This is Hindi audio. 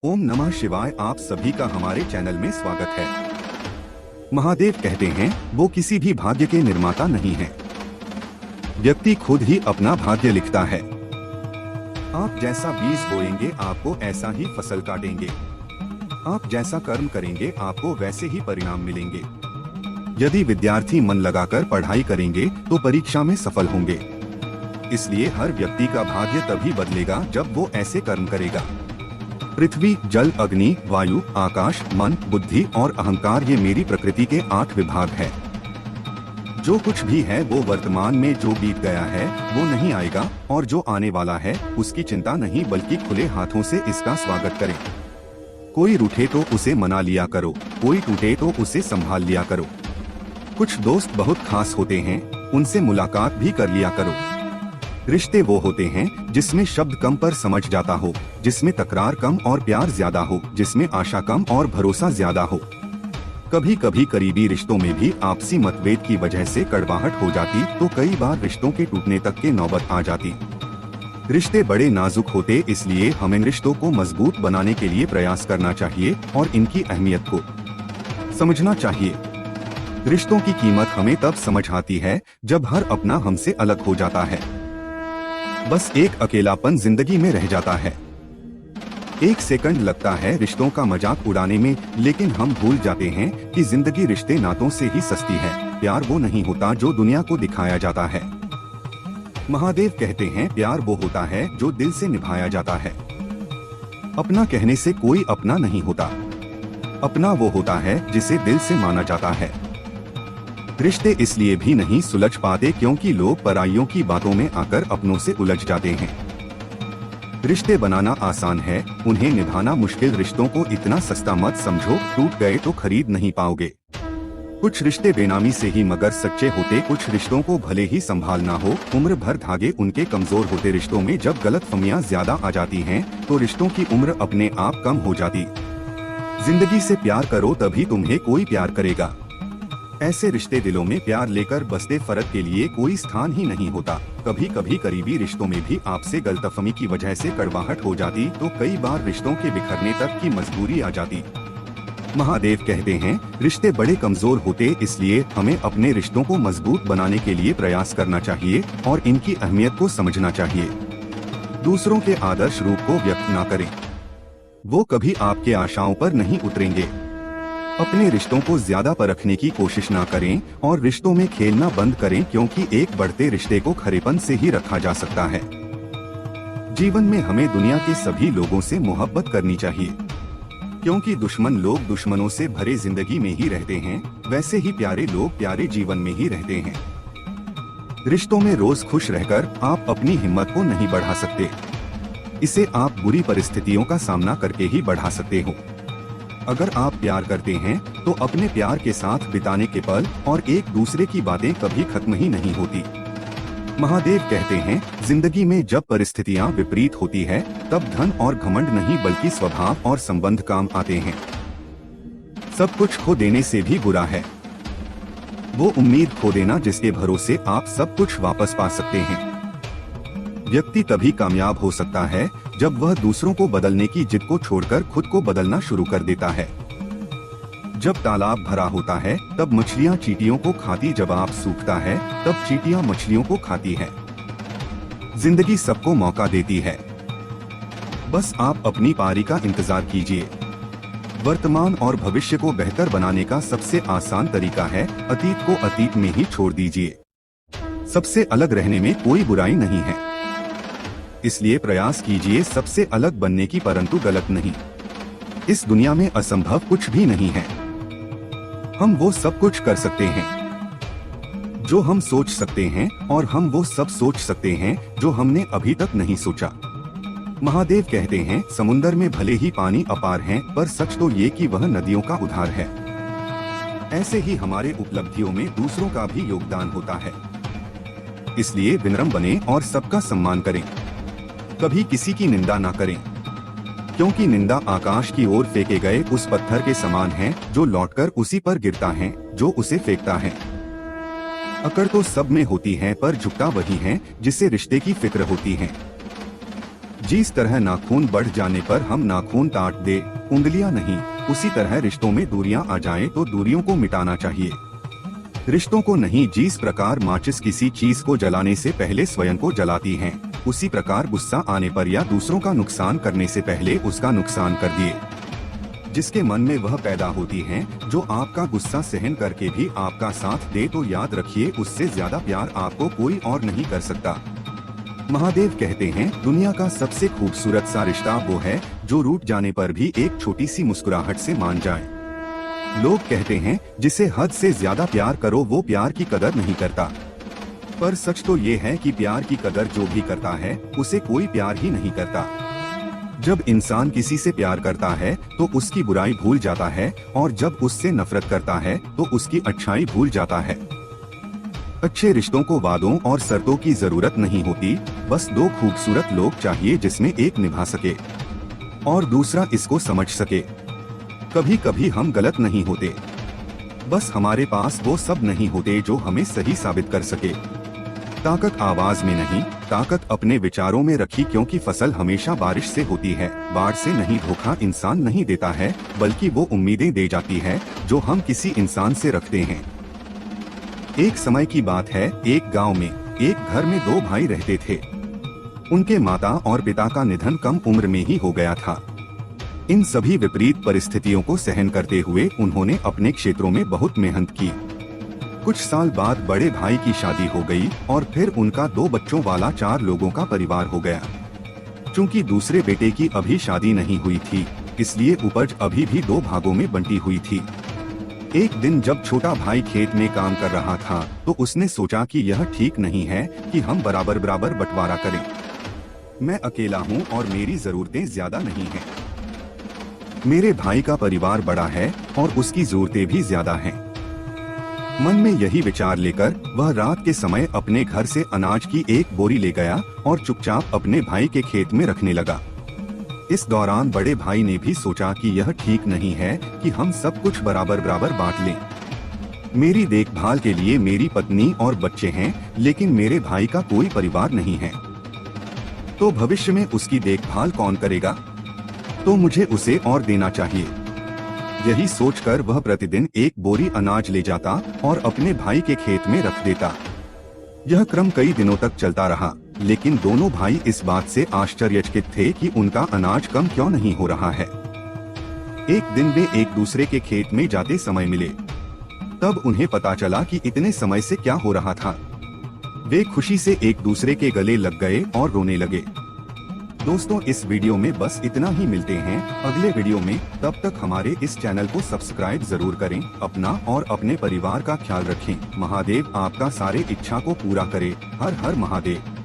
ओम नमः शिवाय। आप सभी का हमारे चैनल में स्वागत है। महादेव कहते हैं वो किसी भी भाग्य के निर्माता नहीं है। व्यक्ति खुद ही अपना भाग्य लिखता है। आप जैसा बीज बोएंगे आपको ऐसा ही फसल काटेंगे। आप जैसा कर्म करेंगे आपको वैसे ही परिणाम मिलेंगे। यदि विद्यार्थी मन लगाकर पढ़ाई करेंगे तो परीक्षा में सफल होंगे। इसलिए हर व्यक्ति का भाग्य तभी बदलेगा जब वो ऐसे कर्म करेगा। पृथ्वी, जल, अग्नि, वायु, आकाश, मन, बुद्धि और अहंकार ये मेरी प्रकृति के 8 विभाग है। जो कुछ भी है वो वर्तमान में जो बीत गया है वो नहीं आएगा, और जो आने वाला है उसकी चिंता नहीं बल्कि खुले हाथों से इसका स्वागत करें। कोई रूठे तो उसे मना लिया करो, कोई टूटे तो उसे संभाल लिया करो। कुछ दोस्त बहुत खास होते हैं, उनसे मुलाकात भी कर लिया करो। रिश्ते वो होते हैं जिसमें शब्द कम पर समझ जाता हो, जिसमें तकरार कम और प्यार ज्यादा हो, जिसमें आशा कम और भरोसा ज्यादा हो। कभी कभी करीबी रिश्तों में भी आपसी मतभेद की वजह से कड़वाहट हो जाती तो कई बार रिश्तों के टूटने तक के नौबत आ जाती। रिश्ते बड़े नाजुक होते, इसलिए हमें रिश्तों को मजबूत बनाने के लिए प्रयास करना चाहिए और इनकी अहमियत को समझना चाहिए। रिश्तों की कीमत हमें तब समझ आती है जब हर अपना हमसे अलग हो जाता है। बस एक अकेलापन जिंदगी में रह जाता है। एक सेकंड लगता है रिश्तों का मजाक उड़ाने में, लेकिन हम भूल जाते हैं कि जिंदगी रिश्ते नातों से ही सस्ती है। प्यार वो नहीं होता जो दुनिया को दिखाया जाता है। महादेव कहते हैं प्यार वो होता है जो दिल से निभाया जाता है। अपना कहने से कोई अपना नहीं होता। अपना वो होता है जिसे दिल से माना जाता है। रिश्ते इसलिए भी नहीं सुलझ पाते क्योंकि लोग पराइयों की बातों में आकर अपनों से उलझ जाते हैं। रिश्ते बनाना आसान है, उन्हें निभाना मुश्किल। रिश्तों को इतना सस्ता मत समझो, टूट गए तो खरीद नहीं पाओगे। कुछ रिश्ते बेनामी से ही मगर सच्चे होते, कुछ रिश्तों को भले ही संभालना हो उम्र भर धागे उनके कमजोर होते। रिश्तों में जब गलतफहमियां ज्यादा आ जाती हैं तो रिश्तों की उम्र अपने आप कम हो जाती। जिंदगी से प्यार करो तभी तुम्हें कोई प्यार करेगा। ऐसे रिश्ते दिलों में प्यार लेकर बसते, फर्क के लिए कोई स्थान ही नहीं होता। कभी कभी करीबी रिश्तों में भी आपसे गलतफहमी की वजह से कड़वाहट हो जाती तो कई बार रिश्तों के बिखरने तक की मजबूरी आ जाती। महादेव कहते हैं रिश्ते बड़े कमजोर होते, इसलिए हमें अपने रिश्तों को मजबूत बनाने के लिए प्रयास करना चाहिए और इनकी अहमियत को समझना चाहिए। दूसरों के आदर्श रूप को व्यक्त न करें, वो कभी आपके आशाओं पर नहीं उतरेंगे। अपने रिश्तों को ज्यादा परखने की कोशिश ना करें और रिश्तों में खेलना बंद करें, क्योंकि एक बढ़ते रिश्ते को खरेपन से ही रखा जा सकता है। जीवन में हमें दुनिया के सभी लोगों से मोहब्बत करनी चाहिए, क्योंकि दुश्मन लोग दुश्मनों से भरे जिंदगी में ही रहते हैं, वैसे ही प्यारे लोग प्यारे जीवन में ही रहते हैं। रिश्तों में रोज खुश रहकर आप अपनी हिम्मत को नहीं बढ़ा सकते, इसे आप बुरी परिस्थितियों का सामना करके ही बढ़ा सकते हो। अगर आप प्यार करते हैं तो अपने प्यार के साथ बिताने के पल और एक दूसरे की बातें कभी खत्म ही नहीं होती। महादेव कहते हैं जिंदगी में जब परिस्थितियां विपरीत होती है तब धन और घमंड नहीं बल्कि स्वभाव और संबंध काम आते हैं। सब कुछ खो देने से भी बुरा है वो उम्मीद खो देना जिसके भरोसे आप सब कुछ वापस पा सकते हैं। व्यक्ति तभी कामयाब हो सकता है जब वह दूसरों को बदलने की जिद को छोड़कर खुद को बदलना शुरू कर देता है। जब तालाब भरा होता है तब मछलियां चींटियों को खाती, जब आप सूखता है तब चींटियां मछलियों को खाती है। जिंदगी सबको मौका देती है, बस आप अपनी पारी का इंतजार कीजिए। वर्तमान और भविष्य को बेहतर बनाने का सबसे आसान तरीका है अतीत को अतीत में ही छोड़ दीजिए। सबसे अलग रहने में कोई बुराई नहीं है, इसलिए प्रयास कीजिए सबसे अलग बनने की, परंतु गलत नहीं। इस दुनिया में असंभव कुछ भी नहीं है। हम वो सब कुछ कर सकते हैं जो हम सोच सकते हैं, और हम वो सब सोच सकते हैं जो हमने अभी तक नहीं सोचा। महादेव कहते हैं समुंदर में भले ही पानी अपार है, पर सच तो ये कि वह नदियों का उद्धार है। ऐसे ही हमारे उपलब्धियों में दूसरों का भी योगदान होता है, इसलिए विनम्र बने और सबका सम्मान करें। कभी किसी की निंदा ना करें, क्योंकि निंदा आकाश की ओर फेंके गए उस पत्थर के समान है जो लौटकर उसी पर गिरता है जो उसे फेंकता है। अकड़ तो सब में होती है, पर झुकता वही है जिसे रिश्ते की फिक्र होती है। जिस तरह नाखून बढ़ जाने पर हम नाखून काट दे, उंगलियां नहीं, उसी तरह रिश्तों में दूरियां आ जाएं तो दूरियों को मिटाना चाहिए। रिश्तों को नहीं, जिस प्रकार माचिस किसी चीज को जलाने से पहले स्वयं को जलाती है, उसी प्रकार गुस्सा आने पर या दूसरों का नुकसान करने से पहले उसका नुकसान कर दिए। जिसके मन में वह पैदा होती है, जो आपका गुस्सा सहन करके भी आपका साथ दे, तो याद रखिए उससे ज्यादा प्यार आपको कोई और नहीं कर सकता। महादेव कहते हैं, दुनिया का सबसे खूबसूरत सा रिश्ता वो है जो रूठ जाने पर भी एक छोटी सी मुस्कुराहट से मान जाए। लोग कहते हैं, जिसे हद से ज्यादा प्यार करो वो प्यार की कदर नहीं करता, पर सच तो ये है कि प्यार की कदर जो भी करता है उसे कोई प्यार ही नहीं करता। जब इंसान किसी से प्यार करता है तो उसकी बुराई भूल जाता है, और जब उससे नफरत करता है तो उसकी अच्छाई भूल जाता है। अच्छे रिश्तों को वादों और शर्तों की जरूरत नहीं होती, बस दो खूबसूरत लोग चाहिए जिसमें एक निभा सके और दूसरा इसको समझ सके। कभी कभी हम गलत नहीं होते, बस हमारे पास वो सब नहीं होते जो हमें सही साबित कर सके। ताकत आवाज में नहीं, ताकत अपने विचारों में रखी, क्योंकि फसल हमेशा बारिश से होती है, बाढ़ से नहीं। धोखा इंसान नहीं देता है, बल्कि वो उम्मीदें दे जाती है जो हम किसी इंसान से रखते हैं। एक समय की बात है, एक गांव में एक घर में दो भाई रहते थे। उनके माता और पिता का निधन कम उम्र में ही हो गया था। इन सभी विपरीत परिस्थितियों को सहन करते हुए उन्होंने अपने क्षेत्रों में बहुत मेहनत की। कुछ साल बाद बड़े भाई की शादी हो गई और फिर उनका 2 बच्चों वाला 4 लोगों का परिवार हो गया। चूंकि दूसरे बेटे की अभी शादी नहीं हुई थी, इसलिए उपज अभी भी 2 भागों में बंटी हुई थी। एक दिन जब छोटा भाई खेत में काम कर रहा था तो उसने सोचा कि यह ठीक नहीं है कि हम बराबर बराबर बंटवारा करें। मैं अकेला हूँ और मेरी जरूरतें ज्यादा नहीं हैं। मेरे भाई का परिवार बड़ा है और उसकी जरूरतें भी ज्यादा हैं। मन में यही विचार लेकर वह रात के समय अपने घर से अनाज की एक बोरी ले गया और चुपचाप अपने भाई के खेत में रखने लगा। इस दौरान बड़े भाई ने भी सोचा कि यह ठीक नहीं है कि हम सब कुछ बराबर बराबर बांट लें। मेरी देखभाल के लिए मेरी पत्नी और बच्चे हैं, लेकिन मेरे भाई का कोई परिवार नहीं है, तो भविष्य में उसकी देखभाल कौन करेगा? तो मुझे उसे और देना चाहिए। यही सोचकर वह प्रतिदिन एक बोरी अनाज ले जाता और अपने भाई के खेत में रख देता। यह क्रम कई दिनों तक चलता रहा, लेकिन दोनों भाई इस बात से आश्चर्यचकित थे कि उनका अनाज कम क्यों नहीं हो रहा है। एक दिन वे एक दूसरे के खेत में जाते समय मिले। तब उन्हें पता चला कि इतने समय से क्या हो रहा था। वे खुशी से एक दूसरे के गले लग गए और रोने लगे। दोस्तों, इस वीडियो में बस इतना ही। मिलते हैं अगले वीडियो में। तब तक हमारे इस चैनल को सब्सक्राइब जरूर करें। अपना और अपने परिवार का ख्याल रखें। महादेव आपका सारे इच्छा को पूरा करे। हर हर महादेव।